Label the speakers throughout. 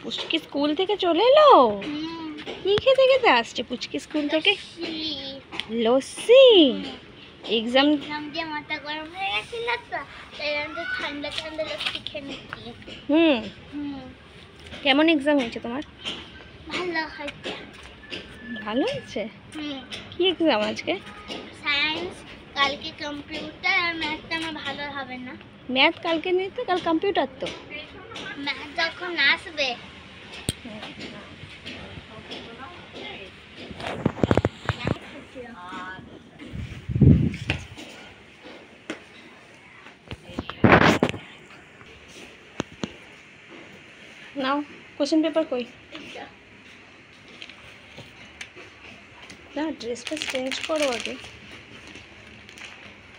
Speaker 1: পুচকি school থেকে চলে এলো? কি খেতে খেতে আসছে পুচকি স্কুল থেকে? লস্যি। এক্সাম
Speaker 2: দিয়ে মাথা গরম হয়ে গেছিল তো তাই আমি ঠান্ডা ঠান্ডা লস্যি খেয়ে নিচ্ছি।
Speaker 1: কেমন এক্সাম হয়েছে তোমার?
Speaker 2: ভালো হয়েছে।
Speaker 1: ভালো হয়েছে? কি এক্সাম আজকে?
Speaker 2: সায়েন্স, কালকে কম্পিউটার আর ম্যাথটা আমার ভালো হবে না।
Speaker 1: ম্যাথ কালকে নেই তো, কাল কম্পিউটার তো।
Speaker 2: ম্যাথ যখন আসবে
Speaker 1: নাও কোশ্চেন পেপার কই? না ড্রেসটা চেঞ্জ করো আগে।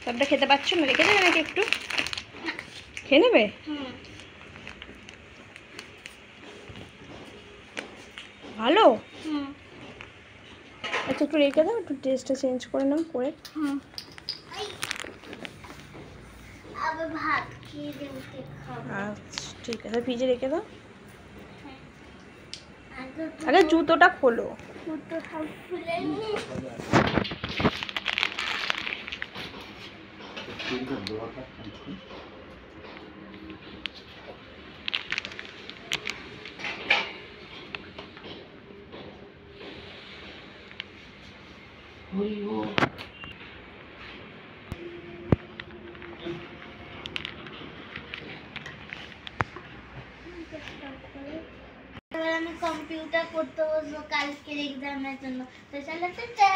Speaker 1: সবটা খেতে পাচ্ছ না? রেখে দেবে নাকি একটু? খেয়ে নেবে? ভালো। আচ্ছা একটু রেখে দাও, একটু ড্রেসটা চেঞ্জ করে নাও করে।
Speaker 2: আবার ভাত খেয়ে দেবো খাবো।
Speaker 1: আচ্ছা ঠিক আছে, ফ্রিজে রেখে দাও। আগে জুতোটা খোলো।
Speaker 2: জুতোটা খুলে নি। আমি কম্পিউটার করতে বসবো কালকের এক্সামের জন্য। তো চলো টাটা।